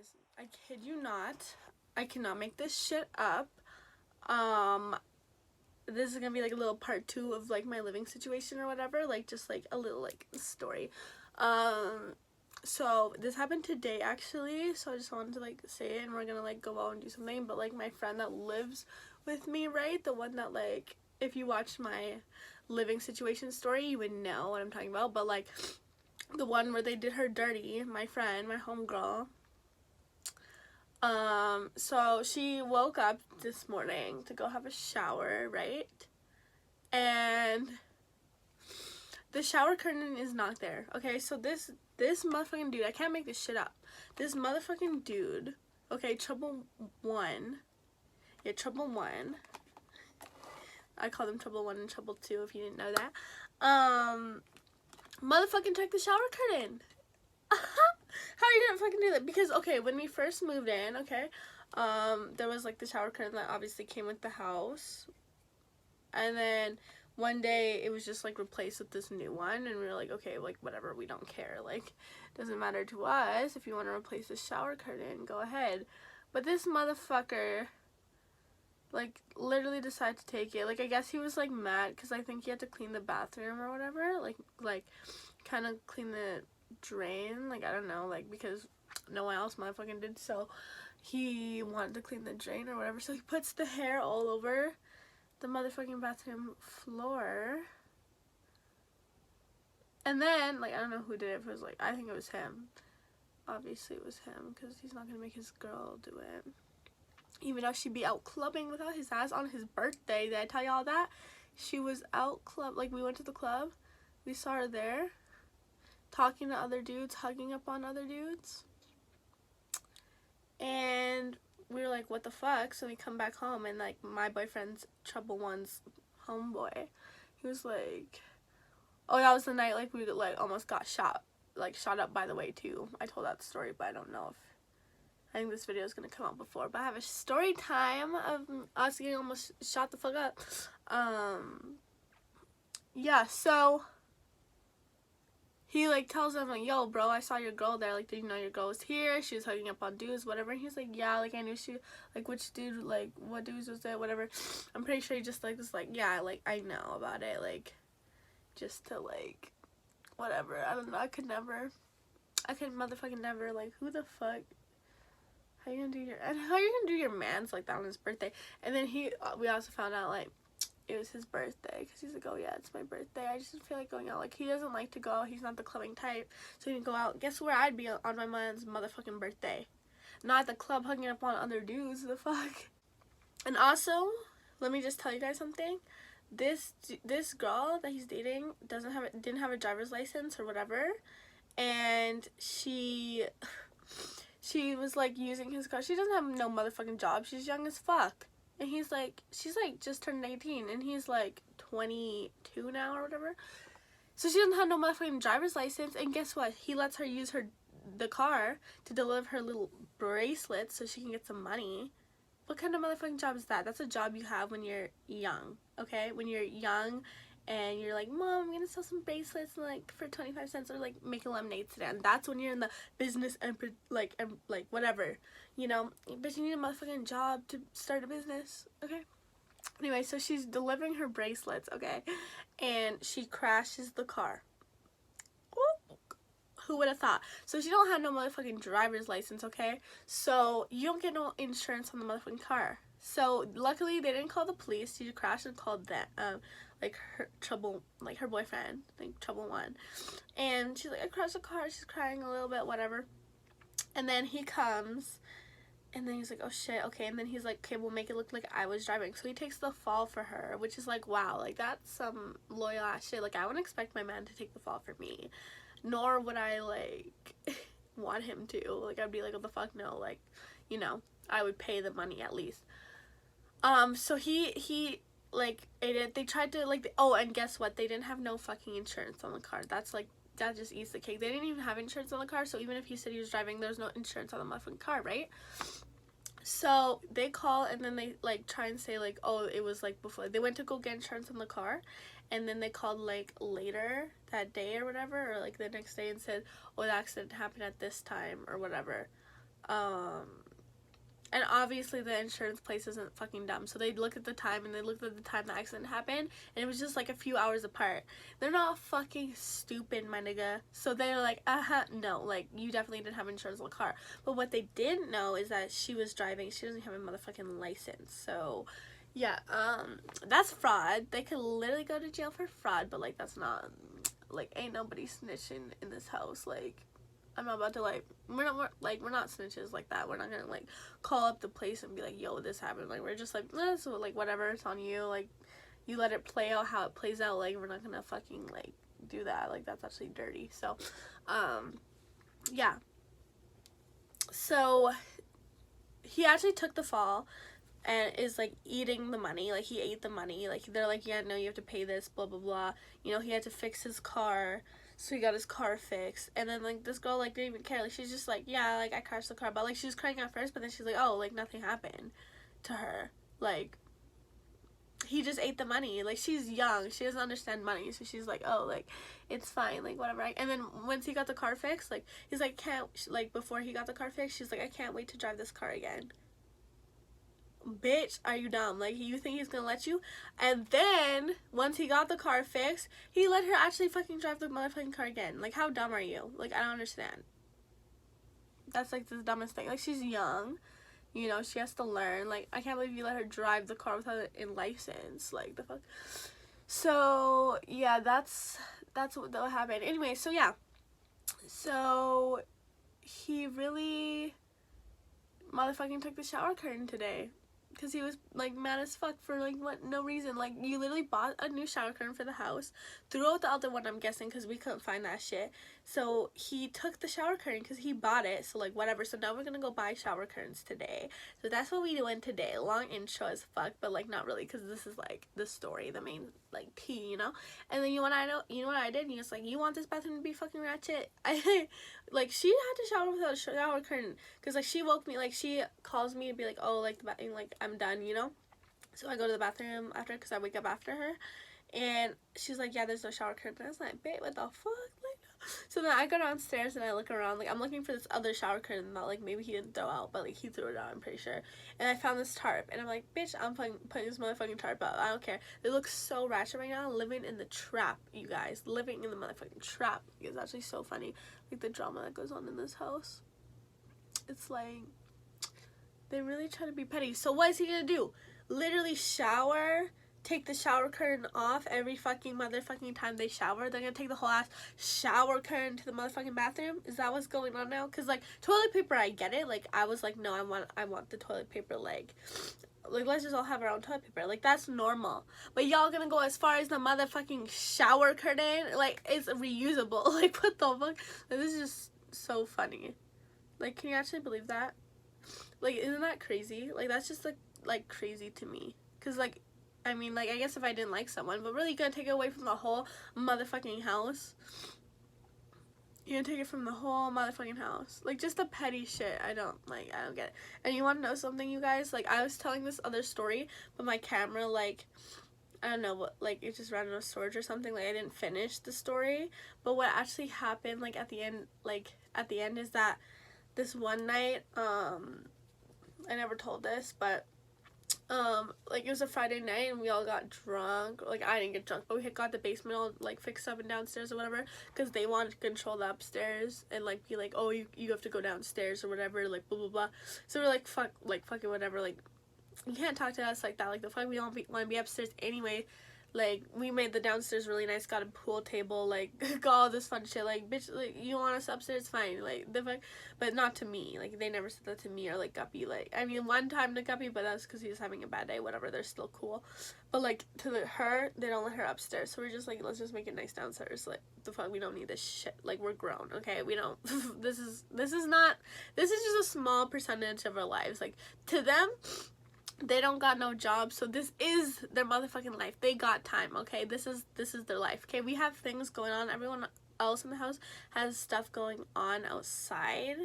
guys, I kid you not. I cannot make this shit up. Um, this is gonna be like a little part 2 of like my living situation or whatever, like just like a little like story. So this happened today actually, so I just wanted to like say it, and we're gonna like go out and do something. But like my friend that lives with me, right, the one that like, if you watched my living situation story you would know what I'm talking about, but like the one where they did her dirty, my friend, my homegirl. So she woke up this morning to go have a shower, right? And the shower curtain is not there. Okay, so this motherfucking dude, I can't make this shit up. This motherfucking dude, okay, trouble one. Yeah, trouble one. I call them trouble one and trouble two if you didn't know that. Motherfucking check the shower curtain. How are you gonna fucking do that? Because, okay, when we first moved in, okay, there was like the shower curtain that obviously came with the house, and then one day it was just like replaced with this new one, and we were like, okay, like whatever, we don't care, like doesn't matter to us. If you want to replace the shower curtain, go ahead. But this motherfucker like literally decided to take it. Like, I guess he was like mad because I think he had to clean the bathroom or whatever, like kind of clean the drain, like I don't know, like because no one else motherfucking did, so he wanted to clean the drain or whatever, so he puts the hair all over the motherfucking bathroom floor. And then like I don't know who did it, if it was like, I think it was him, obviously it was him, because he's not gonna make his girl do it, even though she'd be out clubbing without his ass on his birthday. Did I tell y'all that? She was out club, like we went to the club, we saw her there talking to other dudes, hugging up on other dudes, and we were like, what the fuck? So we come back home, and like my boyfriend's trouble one's homeboy, he was like, oh, that was the night like we like almost got shot up, by the way, too. I told that story, but I don't know if, I think this video is gonna come out before, but I have a story time of us getting almost shot the fuck up. Yeah, so he like tells him like, yo bro, I saw your girl there, like did you know your girl was here, she was hugging up on dudes, whatever. And he's like, yeah, like I knew she, like which dude, like what dudes was it, whatever. I'm pretty sure he just like was like, yeah, like I know about it, like just to like whatever. I don't know, I could motherfucking never, like who the fuck, how you gonna do your man's like that on his birthday? And then we also found out like it was his birthday, because he's like, oh yeah, it's my birthday, I just feel like going out. Like he doesn't like to go, he's not the clubbing type, so he didn't go out. Guess where I'd be on my man's motherfucking birthday? Not at the club hugging up on other dudes. The fuck. And also, let me just tell you guys something. This girl that he's dating didn't have a driver's license or whatever, and she was like using his car. She doesn't have no motherfucking job, she's young as fuck. And he's like, she's like just turned 18, and he's like 22 now or whatever. So she doesn't have no motherfucking driver's license, and guess what? He lets her use the car to deliver her little bracelets so she can get some money. What kind of motherfucking job is that? That's a job you have when you're young, okay? When you're young and you're like, Mom, I'm gonna sell some bracelets like for 25 cents, or like make a lemonade stand. That's when you're in the business and like whatever, you know. But you need a motherfucking job to start a business, okay? Anyway, so she's delivering her bracelets, okay, and she crashes the car. Ooh, who would have thought? So she don't have no motherfucking driver's license, okay? So you don't get no insurance on the motherfucking car. So luckily they didn't call the police. She crashed and called that like her boyfriend, like trouble one. And she's like, I crashed the car. She's crying a little bit, whatever. And then he comes, and then he's like, oh shit, okay. And then he's like, okay, we'll make it look like I was driving. So he takes the fall for her, which is like, wow, like that's some loyal ass shit. Like I wouldn't expect my man to take the fall for me, nor would I like want him to. Like I'd be like, what the fuck, no, like, you know, I would pay the money at least. So he like they tried to like, oh, and guess what, they didn't have no fucking insurance on the car. That's like, that just eats the cake. They didn't even have insurance on the car, so even if he said he was driving, there's no insurance on the motherfucking car, right? So they call, and then they like try and say like, oh, it was like before they went to go get insurance on the car, and then they called like later that day or whatever, or like the next day, and said, oh, the accident happened at this time or whatever. And obviously the insurance place isn't fucking dumb, so they looked at the time, and they looked at the time the accident happened, and it was just like a few hours apart. They're not fucking stupid, my nigga. So they're like, no, like, you definitely didn't have insurance on the car. But what they didn't know is that she was driving. She doesn't have a motherfucking license. So yeah, that's fraud. They could literally go to jail for fraud, but like, that's not, like, ain't nobody snitching in this house. Like, I'm not about to, like, we're not snitches like that. We're not gonna, like, call up the place and be like, yo, this happened. Like, we're just like, so, like, whatever, it's on you. Like, you let it play out how it plays out. Like, we're not gonna fucking, like, do that. Like, that's actually dirty. So, yeah. So, he actually took the fall and is, like, eating the money. Like, he ate the money. Like, they're like, yeah, no, you have to pay this, blah, blah, blah. You know, he had to fix his car. So he got his car fixed, and then, like, this girl, like, didn't even care. Like, she's just like, yeah, like, I crashed the car, but, like, she was crying at first, but then she's like, oh, like, nothing happened to her. Like, he just ate the money. Like, she's young, she doesn't understand money, so she's like, oh, like, it's fine, like, whatever. And then once he got the car fixed, like, he's like, before he got the car fixed, she's like, I can't wait to drive this car again. Bitch, are you dumb? Like, you think he's gonna let you? And then once he got the car fixed, he let her actually fucking drive the motherfucking car again. Like, how dumb are you? Like, I don't understand. That's, like, the dumbest thing. Like, she's young, you know, she has to learn. Like, I can't believe you let her drive the car without a license. Like, the fuck. So yeah, that's what happened. Anyway, so yeah, so he really motherfucking took the shower curtain today. Because he was, like, mad as fuck for, like, what, no reason. Like, you literally bought a new shower curtain for the house, threw out the other one, I'm guessing, because we couldn't find that shit. So he took the shower curtain because he bought it, so, like, whatever. So now we're gonna go buy shower curtains today. So that's what we doing today. Long intro as fuck, but, like, not really, because this is, like, the story, the main, like, tea, you know? And then you know what I did? He was like, you want this bathroom to be fucking ratchet? Like, she had to shower without a shower curtain, because, like, she woke me, like, she calls me to be like, oh, like, the bathroom, like, I'm done, you know? So I go to the bathroom after, because I wake up after her, and she's like, yeah, there's no shower curtain. I was like, babe, what the fuck? Like, so then I go downstairs and I look around, like, I'm looking for this other shower curtain that, like, maybe he didn't throw out, but, like, he threw it out, I'm pretty sure. And I found this tarp, and I'm like, bitch, I'm putting this motherfucking tarp up. I don't care. They look so ratchet right now, living in the trap, you guys. Living in the motherfucking trap. It's actually so funny, like, the drama that goes on in this house. It's like, they really try to be petty. So what is he gonna do? Literally shower, take the shower curtain off every fucking motherfucking time they shower? They're gonna take the whole ass shower curtain to the motherfucking bathroom? Is that what's going on now? Because, like, toilet paper, I get it. Like, I was like, no, I want the toilet paper, like, let's just all have our own toilet paper. Like, that's normal. But y'all gonna go as far as the motherfucking shower curtain? Like, it's reusable. Like, what the fuck? Like, this is just so funny. Like, can you actually believe that? Like, isn't that crazy? Like, that's just, like crazy to me. Because, like, I mean, like, I guess if I didn't like someone, but really, you're gonna take it away from the whole motherfucking house? You're gonna take it from the whole motherfucking house? Like, just the petty shit. I don't get it. And you wanna know something, you guys? Like, I was telling this other story, but my camera, like, I don't know, what, like, it just ran out of storage or something. Like, I didn't finish the story. But what actually happened, like, at the end, is that this one night, I never told this, but, like, it was a Friday night, and we all got drunk. Like, I didn't get drunk, but we had got the basement all, like, fixed up and downstairs or whatever, because they wanted to control the upstairs, and, like, be like, oh, you have to go downstairs or whatever, like, blah, blah, blah. So we're like, fuck it, whatever, like, you can't talk to us like that. Like, the fuck, we don't want to be upstairs anyway. Like, we made the downstairs really nice, got a pool table, like, got all this fun shit. Like, bitch, like, you want us upstairs, fine. Like, the fuck, but not to me. Like, they never said that to me or, like, Guppy. Like, I mean, one time to Guppy, but that's because he was having a bad day, whatever. They're still cool. But, like, to her, they don't let her upstairs. So we're just like, let's just make it nice downstairs. Like, the fuck, we don't need this shit. Like, we're grown, okay? We don't, this is just a small percentage of our lives. Like, to them, they don't got no job, so this is their motherfucking life. They got time, okay? This is their life, okay? We have things going on. Everyone else in the house has stuff going on outside.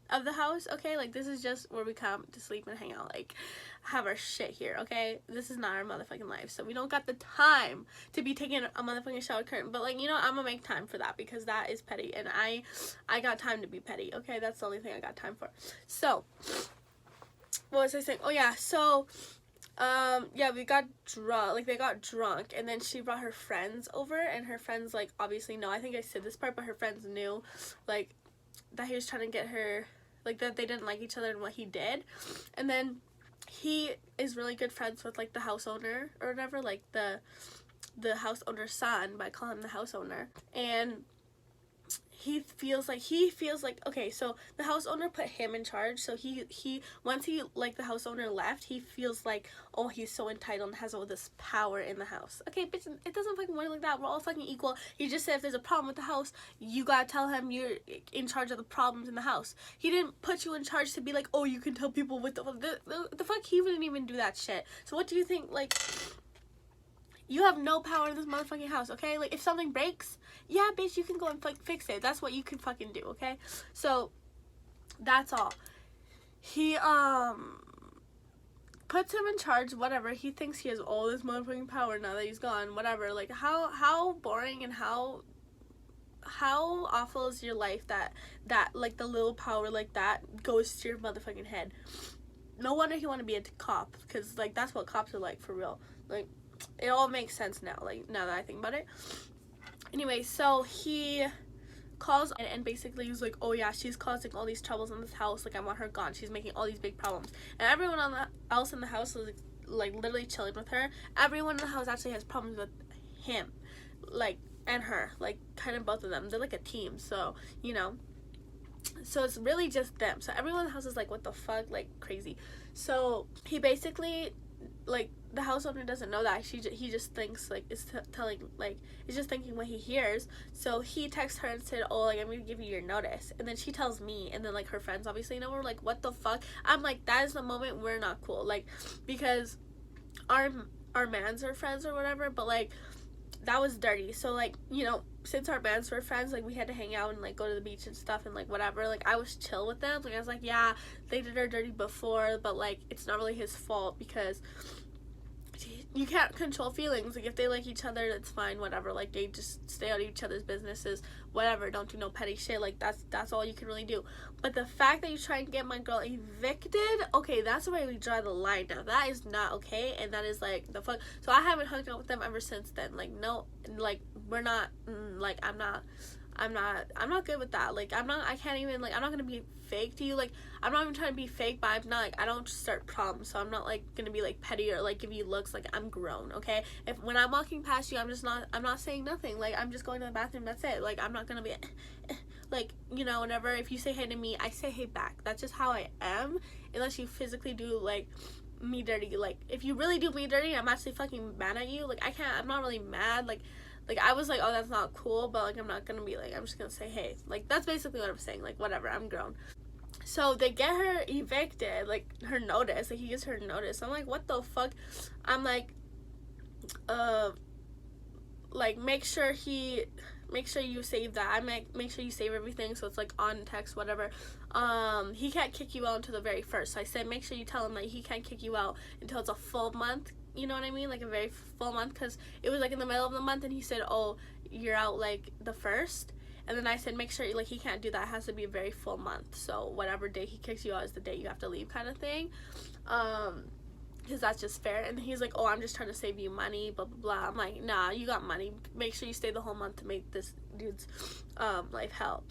of the house, okay? Like, this is just where we come to sleep and hang out, like, have our shit here, okay? This is not our motherfucking life, so we don't got the time to be taking a motherfucking shower curtain. But, like, you know, I'm gonna make time for that, because that is petty, and I got time to be petty, okay? That's the only thing I got time for. So, what was I saying? Oh, yeah, so, yeah, we got drunk, like, they got drunk, and then she brought her friends over, and her friends, like, obviously know, I think I said this part, but her friends knew, like, that he was trying to get her, like, that they didn't like each other and what he did. And then he is really good friends with, like, the house owner or whatever, like, the house owner's son, but I call him the house owner. And he feels like okay, so the house owner put him in charge, so he once he, like, the house owner left, he feels like, oh, he's so entitled and has all this power in the house. Okay, bitch, it doesn't fucking work like that. We're all fucking equal. He just said if there's a problem with the house, you gotta tell him you're in charge of the problems in the house. He didn't put you in charge to be like, oh, you can tell people what the fuck. He wouldn't even do that shit. So what do you think? Like, you have no power in this motherfucking house, okay? Like, if something breaks, yeah, bitch, you can go and fix it. That's what you can fucking do, okay? So, that's all. He, puts him in charge, whatever. He thinks he has all this motherfucking power now that he's gone, whatever. Like, how boring and how awful is your life that, like, the little power like that goes to your motherfucking head. No wonder he wanted to be a cop, because, like, that's what cops are like, for real. Like, it all makes sense now, like, now that I think about it. Anyway, so he calls and basically he's like, oh yeah, she's causing all these troubles in this house, like, I want her gone, she's making all these big problems. And everyone else in the house is, like, literally chilling with her. Everyone in the house actually has problems with him, like, and her, like, kind of both of them. They're like a team, so, you know. So it's really just them. So everyone in the house is like, what the fuck, like, crazy. So he basically, like, the house owner doesn't know that. He just thinks, like, is telling, like, he's just thinking what he hears. So he texts her and said, oh, like, I'm gonna give you your notice. And then she tells me, and then, like, her friends obviously know. We're like, what the fuck? I'm like, that is the moment we're not cool, like, because our mans are friends or whatever, but, like, that was dirty. So, like, you know, since our mans were friends, like, we had to hang out and, like, go to the beach and stuff and, like, whatever. Like, I was chill with them. Like, I was like, yeah, they did her dirty before, but, like, it's not really his fault, because you can't control feelings. Like, if they like each other, it's fine, whatever. Like, they just stay out of each other's businesses, whatever. Don't do no petty shit. Like, that's all you can really do. But the fact that you try and get my girl evicted, okay, that's where we draw the line now. That is not okay, and that is, like, the fuck. So I haven't hung out with them ever since then. Like, no, like, we're not, like, I'm not good with that. Like, I can't even, like, I'm not gonna be fake to you. Like, I'm not even trying to be fake, but I'm not, like, I don't start problems, so I'm not, like, gonna be, like, petty or, like, give you looks. Like, I'm grown, okay? If when I'm walking past you, I'm not saying nothing. Like, I'm just going to the bathroom, that's it. Like, I'm not gonna be like, you know, whenever, if you say hey to me, I say hey back. That's just how I am, unless you physically do, like, me dirty. Like, if you really do me dirty, I'm actually fucking mad at you. Like, I'm not really mad. Like, I was like, oh, that's not cool, but, like, I'm not gonna be like, I'm just gonna say hey. Like, that's basically what I'm saying. Like, whatever, I'm grown. So they get her evicted, like, her notice. Like, he gives her notice. I'm like, what the fuck? I'm like, like, make sure you save that. I'm like, make sure you save everything, so it's, like, on text, whatever. He can't kick you out until the very first. So I said, make sure you tell him that he can't kick you out until it's a full month. You know what I mean? Like, a very full month, because it was, like, in the middle of the month, and he said, oh, you're out, like, the first. And then I said, make sure, like, he can't do that. It has to be a very full month. So whatever day he kicks you out is the day you have to leave, kind of thing. Because that's just fair. And he's like, oh, I'm just trying to save you money, blah, blah, blah. I'm like, nah, you got money. Make sure you stay the whole month to make this dude's life hell.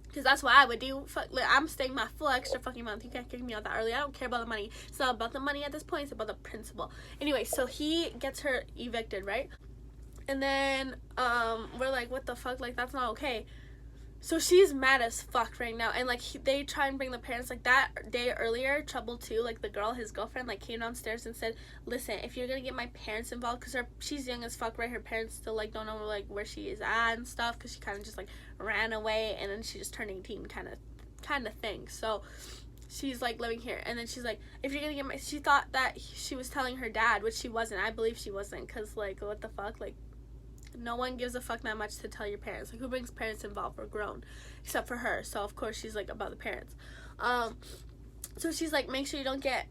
Because that's what I would do. Like, I'm staying my full extra fucking month. You can't kick me out that early. I don't care about the money. It's not about the money at this point. It's about the principle. Anyway, so he gets her evicted, right? And then we're like, what the fuck? Like, that's not okay. So she's mad as fuck right now. And, like, they try and bring the parents. Like, that day earlier, Trouble 2, like, the girl, his girlfriend, like, came downstairs and said, listen, if you're gonna get my parents involved, because she's young as fuck, right? Her parents still, like, don't know, like, where she is at and stuff, because she kind of just, like, ran away, and then she just turned 18 kind of thing. So she's, like, living here. And then she's like, if you're gonna get she thought that she was telling her dad, which she wasn't. I believe she wasn't, because, like, what the fuck? Like, no one gives a fuck that much to tell your parents. Like, who brings parents involved? We're grown, except for her. So of course she's like about the parents. So she's like, make sure you don't get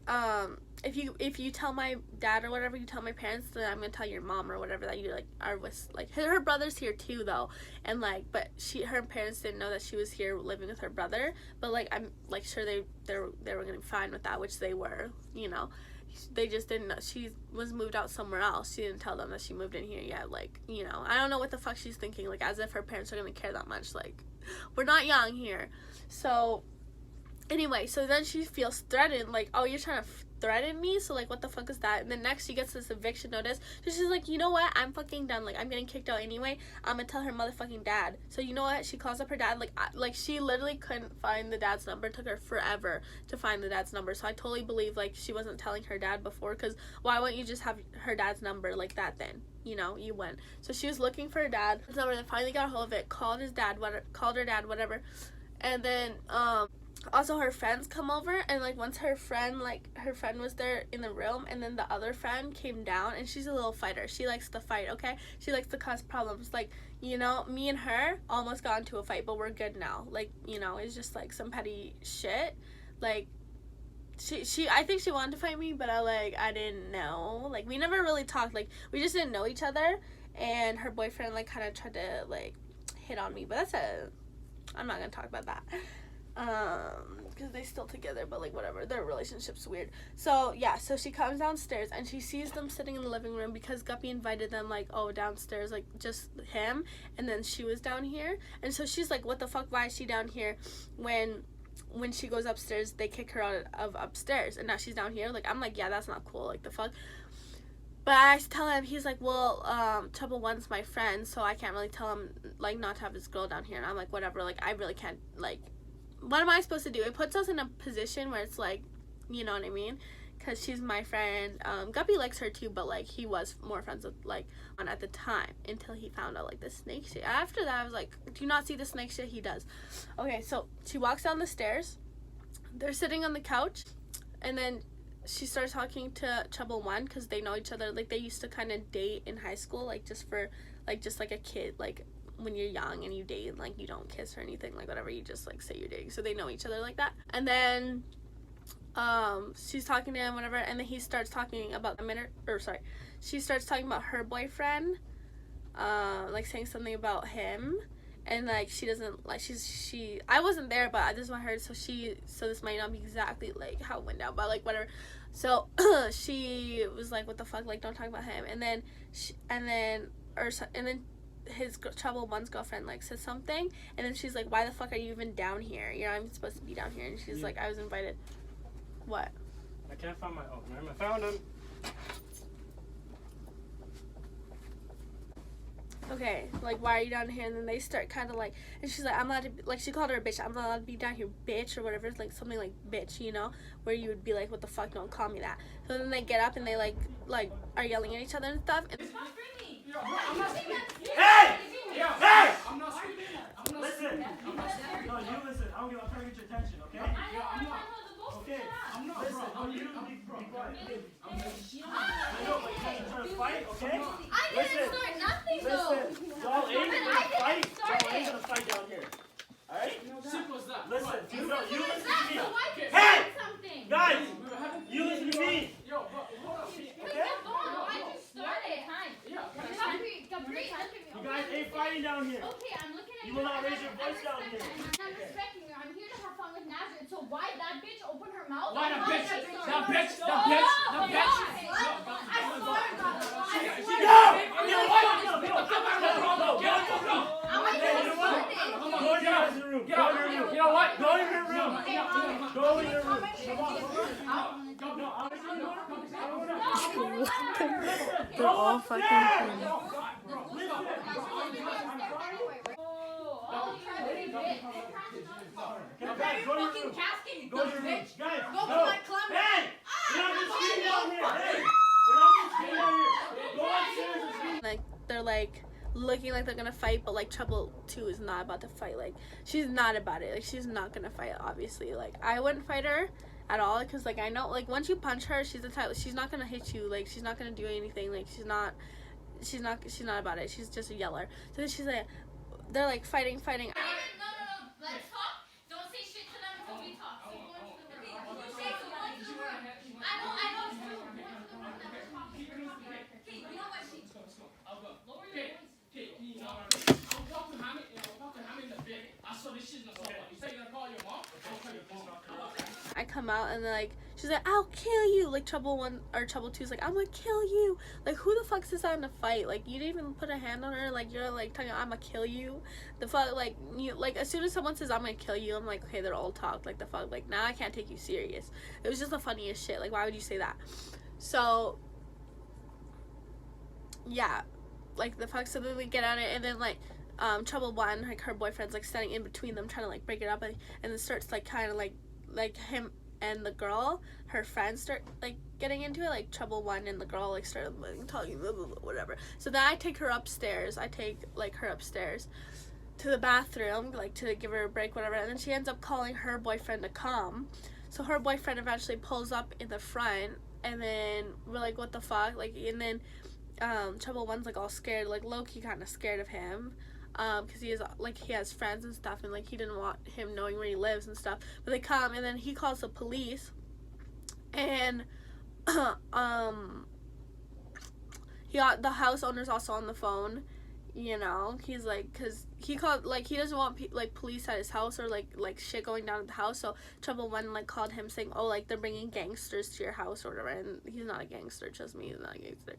if you tell my dad or whatever, you tell my parents, then I'm gonna tell your mom or whatever that you like are with, like, her brother's here too though, and like, but her parents didn't know that she was here living with her brother, but like I'm like sure they were gonna be fine with that, which they were, you know. They just didn't know she was moved out somewhere else. She didn't tell them that she moved in here yet. Like, you know, I don't know what the fuck she's thinking, like as if her parents are gonna care that much. Like, we're not young here. So anyway, so then she feels threatened, like, oh, you're trying to threaten me, so like what the fuck is that? And then next she gets this eviction notice, so she's like, you know what, I'm fucking done, like I'm getting kicked out anyway, I'm gonna tell her motherfucking dad. So you know what, she calls up her dad, like she literally couldn't find the dad's number. It took her forever to find the dad's number. So I totally believe like she wasn't telling her dad before, because why wouldn't you just have her dad's number like that then? You know, you went. So she was looking for her dad's number, then finally got a hold of it, called her dad, whatever. And then also her friends come over, and like once her friend was there in the room, and then the other friend came down, and she's a little fighter. She likes to fight, okay? She likes to cause problems. Like, you know, me and her almost got into a fight, but we're good now. Like, you know, it's just like some petty shit. Like, she I think she wanted to fight me, but I didn't know. Like, we never really talked. Like, we just didn't know each other, and her boyfriend like kind of tried to like hit on me, but I'm not gonna talk about that. Because they still together, but like whatever, their relationship's weird. So yeah, so she comes downstairs and she sees them sitting in the living room, because Guppy invited them, like, oh, downstairs, like just him, and then she was down here. And so she's like, what the fuck, why is she down here? When she goes upstairs, they kick her out of upstairs, and now she's down here. Like, I'm like, yeah, that's not cool, like the fuck. But I tell him, he's like, well, Trouble One's my friend, so I can't really tell him like not to have this girl down here. And I'm like, whatever, like I really can't, like, what am I supposed to do? It puts us in a position where it's like, you know what I mean? Because she's my friend. Guppy likes her too, but like he was more friends with like on at the time, until he found out like the snake shit. After that, I was like, do you not see the snake shit he does? Okay, so she walks down the stairs. They're sitting on the couch, and then she starts talking to Trouble One, because they know each other. Like, they used to kind of date in high school, like just like a kid, like when you're young and you date, and like you don't kiss or anything, like whatever, you just like say you're dating. So they know each other like that. And then she's talking to him, whatever, and then he starts talking about she starts talking about her boyfriend, like saying something about him, and like she doesn't like, I wasn't there, but this is what I heard. So this might not be exactly like how it went down, but like whatever. So she was like, what the fuck, like don't talk about him. And then his Trouble One's girlfriend like says something, and then she's like, why the fuck are you even down here? You're not even supposed to be down here. And she's like, I was invited. What? I can't find my I found him. Okay, like, why are you down here? And then they start kind of like, and she's like, I'm allowed to be, like, she called her a bitch, I'm not allowed to be down here, bitch, or whatever. It's like something like bitch, you know, where you would be like, what the fuck, don't call me that. So then they get up and they like are yelling at each other and stuff. And I'm not screaming. Hey! Hey! I'm not screaming. Listen. No, you listen. I'm trying to get your attention, okay? I'm not. Okay. I'm not. Listen. No, you be quiet. I know, but you're trying to fight, okay? I didn't start nothing though. Listen. Y'all ain't gonna fight down here. Alright? Simple as that. Listen. You listen to me. Hey! Guys! You listen to me. Yo, hold up. Okay? I just started. You guys ain't fighting down here. Okay, I'm looking at You will not raise your voice down here. I'm respecting you. I'm here to have fun with Nazareth. So why that bitch open her mouth? Why the bitch? The bitch? I swear to God. You know what? Go in your room. Go in your room. they're all fucking crazy. Fucking casket, you dumb bitch. Guys, go no. my climate. Hey! You're not gonna scream down here. Hey! You're not gonna scream down here. Go upstairs and scream. Like, they're like looking like they're gonna fight, but like Trouble 2 is not about to fight. Like, she's not about it. Like, she's not gonna fight, obviously. Like, I wouldn't fight her at all, because like I know, like, once you punch her, she's the type, she's not gonna hit you. Like, she's not gonna do anything. Like, she's not about it. She's just a yeller. So then she's like, they're like fighting. No. Let's talk. Don't say shit to them until we talk. come out, and then, like, she's like, I'll kill you. Like, Trouble 1 or Trouble 2's like, I'm gonna kill you. Like, who the fuck is that in a fight? Like, you didn't even put a hand on her. Like, you're like telling her, I'm gonna kill you. The fuck, like, you, like, as soon as someone says I'm gonna kill you, I'm like, okay, they're all talk. Like, the fuck, like, now I can't take you serious. It was just the funniest shit. Like, why would you say that? So yeah, like, the fuck. So then we get at it, and then, like, Trouble 1, like, her boyfriend's like standing in between them, trying to like break it up, and then starts like kind of like him and the girl, her friends, start like getting into it. Like, Trouble 1 and the girl like started like talking, blah, blah, blah, whatever. So then I take her upstairs. I take like her upstairs to the bathroom, like, to give her a break, whatever. And then she ends up calling her boyfriend to come. So her boyfriend eventually pulls up in the front, and then we're like, what the fuck? Like, and then Trouble 1's like all scared, like low-key kind of scared of him, because he is like, he has friends and stuff, and like he didn't want him knowing where he lives and stuff. But they come, and then he calls the police, and he got the house owner's also on the phone. You know, he's like, because he called, like, he doesn't want like police at his house, or like shit going down at the house. So Trouble 1 like called him saying, oh, like, they're bringing gangsters to your house or whatever. And he's not a gangster, trust me, he's not a gangster.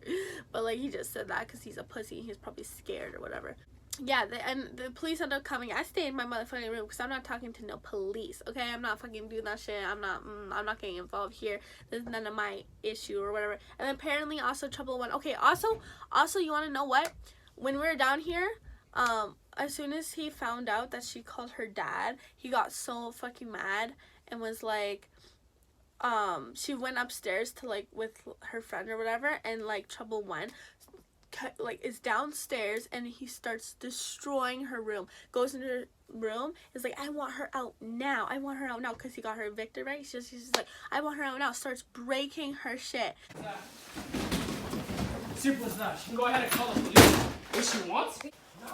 But like, he just said that because he's a pussy, he's probably scared or whatever. Yeah, and the police end up coming. I stay in my motherfucking room because I'm not talking to no police, okay? I'm not fucking doing that shit. I'm not getting involved here. This is none of my issue or whatever. And apparently also Trouble 1, okay, also you want to know what? When we were down here, as soon as he found out that she called her dad, he got so fucking mad and was like, she went upstairs to, like, with her friend or whatever, and like Trouble 1 like is downstairs, and he starts destroying her room, goes into her room, is like, I want her out now, because he got her evicted, right? She's just like, I want her out now, starts breaking her shit. Simple as that. She can go ahead and call the police if she wants. Nah.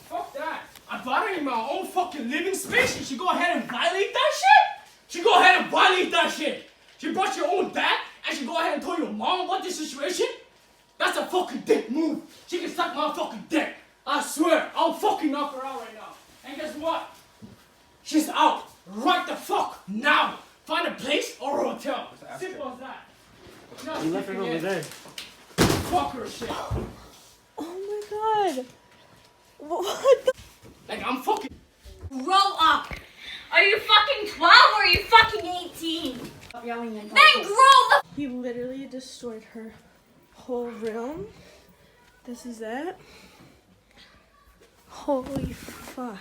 Fuck that. I brought her in my own fucking living space. She should go ahead and violate that shit. She go ahead and violate that shit. She brought your own dad, and she go ahead and told your mom about this situation. That's a fucking dick move. She can suck my fucking dick. I swear. I'll fucking knock her out right now. And guess what? She's out right the fuck now. Find a place or a hotel. Simple as that. No, You left it over there. Fuck her shit. Oh my god. What the? Like, I'm fucking. Grow up. Are you fucking 12 or are you fucking 18? Stop yelling and then grow the. He literally destroyed her whole room. This is it. Holy fuck.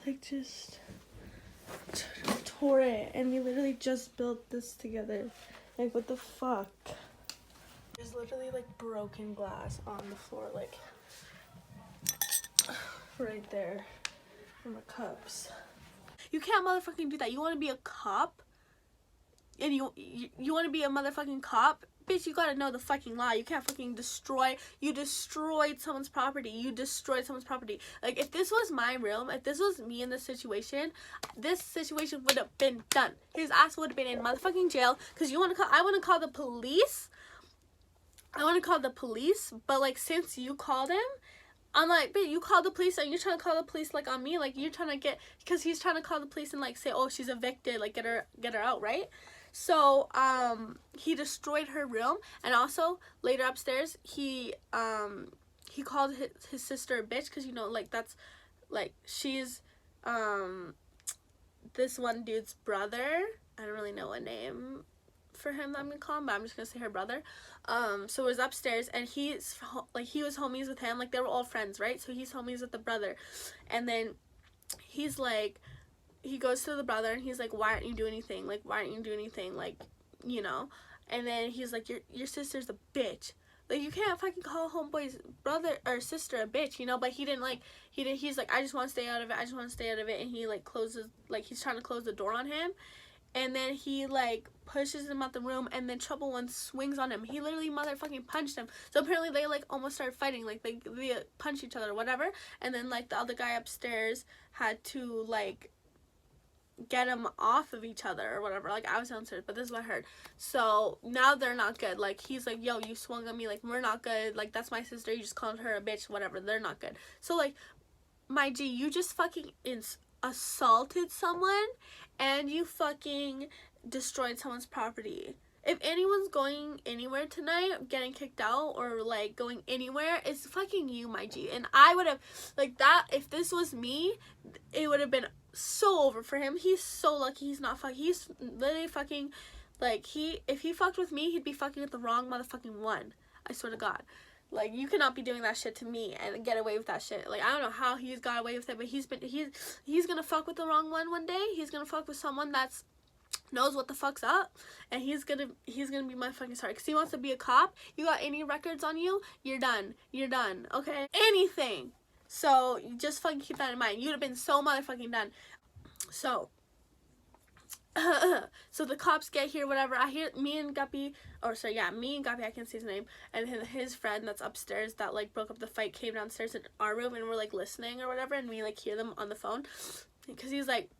Like, just tore it, and we literally just built this together. Like, what the fuck? There's literally like broken glass on the floor, like right there from the cups. You can't motherfucking do that. You want to be a cop, and you want to be a motherfucking cop, bitch. You gotta know the fucking law. You can't fucking destroy. You destroyed someone's property. Like, if this was my room, if this was me in this situation would have been done. His ass would have been in motherfucking jail. Cause I want to call the police. But like, since you called him, I'm like, bitch, you called the police, and you're trying to call the police like on me, like you're trying to get, because he's trying to call the police and like say, oh, she's evicted, like get her out, right? So he destroyed her room, and also later upstairs he called his sister a bitch, because, you know, like, that's like, she's this one dude's brother. I don't really know a name for him that I'm gonna call him, but I'm just gonna say her brother. So it was upstairs, and he was homies with him, like they were all friends, right? So he's homies with the brother, and then he's like, he goes to the brother and he's like, why aren't you doing anything, like you know? And then he's like, your sister's a bitch, like you can't fucking call homeboy's brother or sister a bitch, you know? But he's like, I just want to stay out of it, and he like closes, like he's trying to close the door on him. And then he like pushes him out the room, and then Trouble 1 swings on him. He literally motherfucking punched him. So apparently they like almost started fighting, like they punched each other or whatever. And then like the other guy upstairs had to like get him off of each other or whatever. Like, I was downstairs, but this is what I heard. So now they're not good. Like, he's like, yo, you swung on me, like we're not good, like that's my sister, you just called her a bitch, whatever. They're not good. So like, my G, you just fucking assaulted someone and you fucking destroyed someone's property. If anyone's going anywhere tonight, getting kicked out or like going anywhere, it's fucking you, my G. And I would have like that if this was me, it would have been so over for him. He's so lucky he's not fucking. He's literally fucking like if he fucked with me, he'd be fucking with the wrong motherfucking one. I swear to God. Like, you cannot be doing that shit to me and get away with that shit. Like, I don't know how he's got away with it, but he's gonna fuck with the wrong one day. He's gonna fuck with someone that's knows what the fuck's up, and he's gonna be my fucking sorry because he wants to be a cop. You got any records on you, you're done, okay? Anything. So you just fucking keep that in mind. You'd have been so motherfucking done. So so the cops get here, whatever. I hear me and Guppy, I can't say his name, and his friend that's upstairs that like broke up the fight came downstairs in our room, and we're like listening or whatever, and we like hear them on the phone because he's like,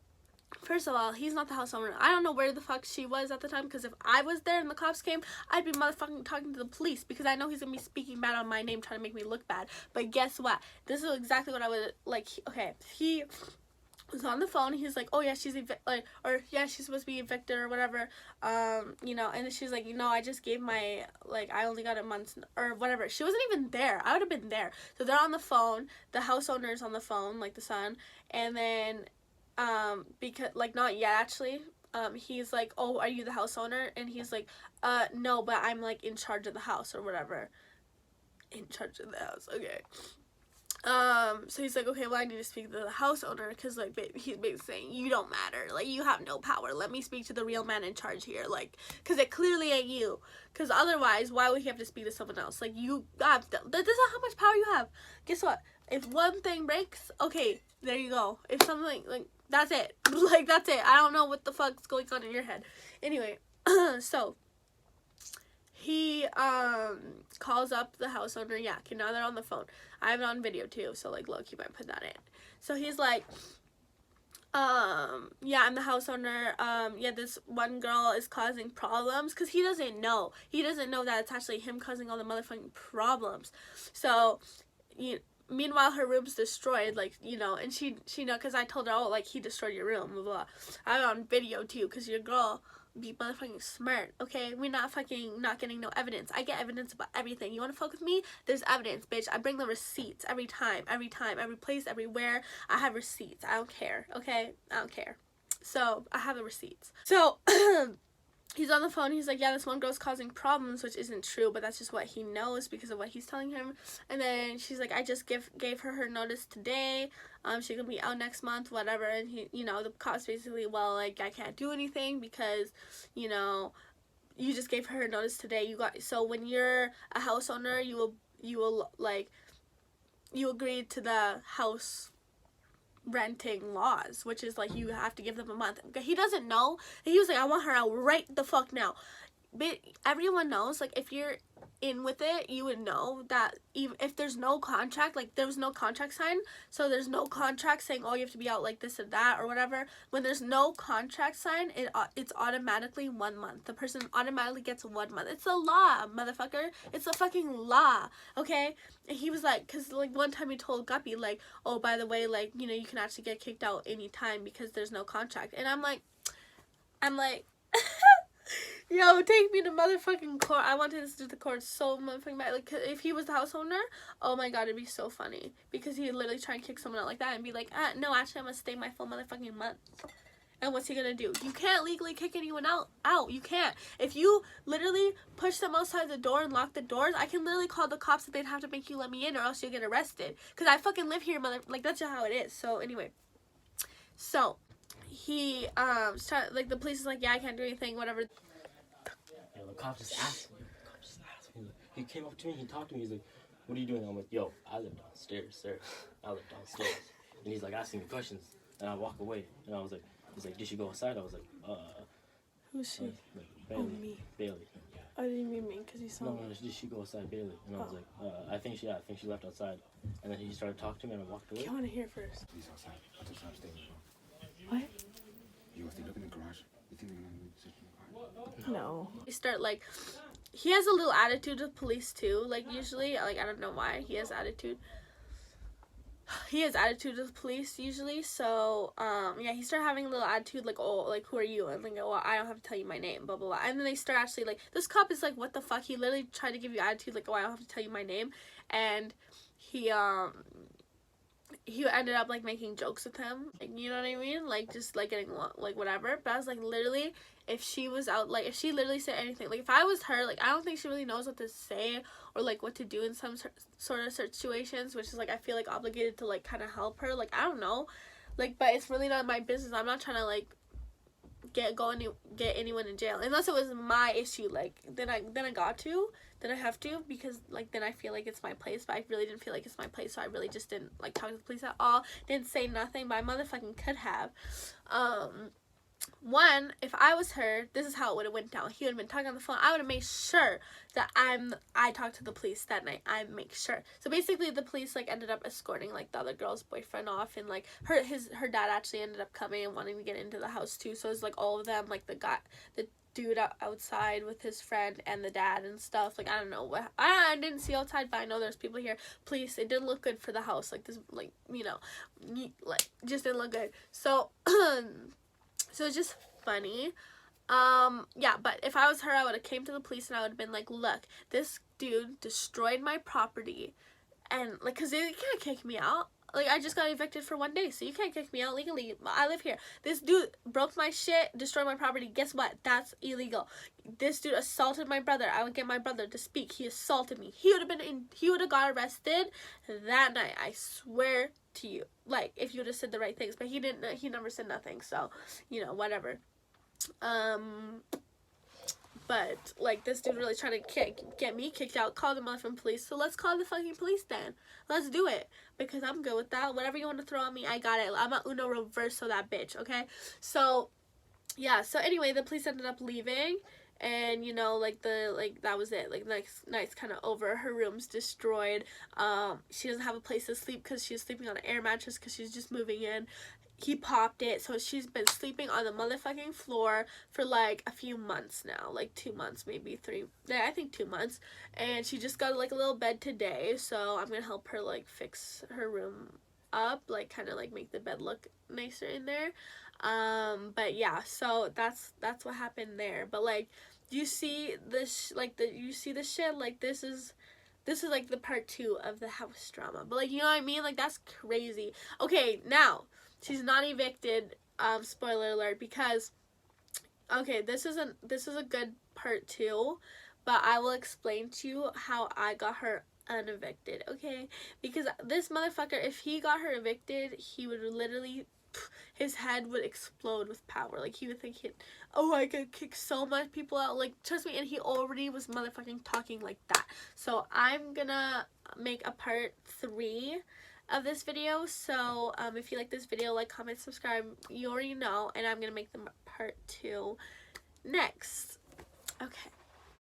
first of all, he's not the house owner. I don't know where the fuck she was at the time, because if I was there and the cops came, I'd be motherfucking talking to the police, because I know he's gonna be speaking bad on my name, trying to make me look bad. But guess what? This is exactly what I would like. Okay, he was on the phone. He's like, oh yeah, she's she's supposed to be evicted or whatever. You know, and then she's like, you know, I just gave my I only got a month or whatever. She wasn't even there. I would have been there. So they're on the phone. The house owner's on the phone, like the son, and then because not yet actually. He's like, oh, are you the house owner? And he's like, no, but I'm like in charge of the house or whatever. In charge of the house, okay. So he's like, okay, well, I need to speak to the house owner, because like he's basically saying, you don't matter, like you have no power, let me speak to the real man in charge here, like, because it clearly ain't you, because otherwise why would he have to speak to someone else? Like, you have that's not how much power you have. Guess what, if one thing breaks, okay, there you go. If something like that's it. Like, that's it. I don't know what the fuck's going on in your head. Anyway, so he calls up the house owner. Yeah, okay, now they're on the phone. I have it on video too, so like look, you might put that in. So he's like, yeah, I'm the house owner. Yeah, this one girl is causing problems, because he doesn't know that it's actually him causing all the motherfucking problems. So meanwhile, her room's destroyed, like, you know, and she know, because I told her, oh, like, he destroyed your room, blah, blah. I have it on video, too, because your girl be motherfucking smart, okay? We're not getting no evidence. I get evidence about everything. You want to fuck with me? There's evidence, bitch. I bring the receipts every time, every place, everywhere. I have receipts. I don't care, okay? I don't care. So, I have the receipts. So, he's on the phone. He's like, yeah, this one girl's causing problems, which isn't true, but that's just what he knows because of what he's telling him. And then she's like, I just gave her notice today. She's gonna be out next month, whatever. And he, you know, the cops basically, well, like, I can't do anything because, you know, you just gave her notice today. So when you're a house owner, you will like, you agreed to the house renting laws, which is like you have to give them a month. He doesn't know. He was like, I want her out right the fuck now. But everyone knows, like, if you're in with it, you would know that even if there's no contract, like, there was no contract signed, so there's no contract saying, oh, you have to be out like this or that or whatever. When there's no contract signed, it's automatically 1 month. The person automatically gets 1 month. It's a law, motherfucker. It's a fucking law, okay? And he was like, because like one time he told Guppy, like, oh, by the way, like, you know, you can actually get kicked out anytime because there's no contract. And I'm like yo, take me to motherfucking court. I wanted to do the court so motherfucking bad. Like, if he was the house owner, oh my god, it'd be so funny. Because he'd literally try and kick someone out like that and be like, no, actually, I'm gonna stay my full motherfucking month. And what's he gonna do? You can't legally kick anyone out. You can't. If you literally push them outside the door and lock the doors, I can literally call the cops and they'd have to make you let me in or else you'll get arrested. Because I fucking live here, like, that's just how it is. So, anyway. So, he, like, the police is like, yeah, I can't do anything, whatever. Yeah, the cop just asked me. He came up to me, he talked to me, he's like, what are you doing? I'm like, yo, I live downstairs, sir. I live downstairs. And he's like asking me questions, and I walk away. And I was like, he's like, did she go outside? I was like, Who's she? Like, Bailey. Oh, me. Bailey. I didn't mean me, because he saw me. No, did she go outside, Bailey? And I was like, I think she left outside. And then he started talking to me, and I walked away. I want to hear first. He's outside. That's outside staying as What? You have to look in the garage. You think they're gonna sit in the garage? No. He start like, he has a little attitude with police too. Like usually, like I don't know why he has attitude. he has attitude with the police usually, so yeah, he started having a little attitude, like, oh, like, who are you? And like, well, I don't have to tell you my name, blah blah blah. And then they start actually, like, this cop is like, what the fuck? He literally tried to give you attitude, like, oh, I don't have to tell you my name. And he ended up like making jokes with him, like, you know what I mean, like, just like getting like whatever. But I was like, literally, if she was out, like, if she literally said anything, like, if I was her, like, I don't think she really knows what to say or like what to do in some sort of situations, which is like, I feel like obligated to like kind of help her, like, I don't know, like, but it's really not my business. I'm not trying to like get anyone in jail unless it was my issue, like, then I have to, because like then I feel like it's my place. But I really didn't feel like it's my place, so I really just didn't like talk to the police at all, didn't say nothing. But I motherfucking could have. One, if I was her, this is how it would have went down. He would have been talking on the phone. I would have made sure that I talked to the police that night. I make sure. So basically, the police like ended up escorting like the other girl's boyfriend off, and like her dad actually ended up coming and wanting to get into the house too. So it's like all of them, like the dude outside with his friend and the dad and stuff. Like, I don't know what I didn't see outside, but I know there's people here. Police, it didn't look good for the house. Like, this, like, you know, like, just didn't look good. So so it's just funny. Yeah, but if I was her, I would have came to the police and I would have been like, look, this dude destroyed my property, and like, because they can't kick me out. Like, I just got evicted for 1 day, so you can't kick me out legally. I live here. This dude broke my shit, destroyed my property. Guess what? That's illegal. This dude assaulted my brother. I would get my brother to speak. He assaulted me. He would have got arrested that night. I swear to you. Like, if you would have said the right things. But he didn't. He never said nothing. So, you know, whatever. But, like, this dude really trying to get me kicked out, call the motherfucking police. So let's call the fucking police then. Let's do it. Because I'm good with that. Whatever you want to throw at me, I got it. I'm a Uno reverso that bitch, okay? So, yeah. So, anyway, the police ended up leaving. And, you know, like, that was it. Like, next night's kind of over. Her room's destroyed. She doesn't have a place to sleep because she's sleeping on an air mattress because she's just moving in. He popped it, so she's been sleeping on the motherfucking floor for like a few months now, like 2 months, maybe 3. Yeah, I think 2 months. And she just got like a little bed today, so I'm gonna help her like fix her room up, like kind of like make the bed look nicer in there. But yeah, so that's what happened there. But like, you see this, like you see this shit, like this is like the part 2 of the house drama. But like, you know what I mean? Like, that's crazy. Okay, now she's not evicted, spoiler alert, because, okay, this is a good part 2, but I will explain to you how I got her unevicted, okay? Because this motherfucker, if he got her evicted, he would literally, his head would explode with power. Like, he would think, oh, I could kick so much people out. Like, trust me, and he already was motherfucking talking like that. So I'm gonna make a part 3 of this video. So if you like this video, like, comment, subscribe, you already know. And I'm gonna make them part 2 next. Okay.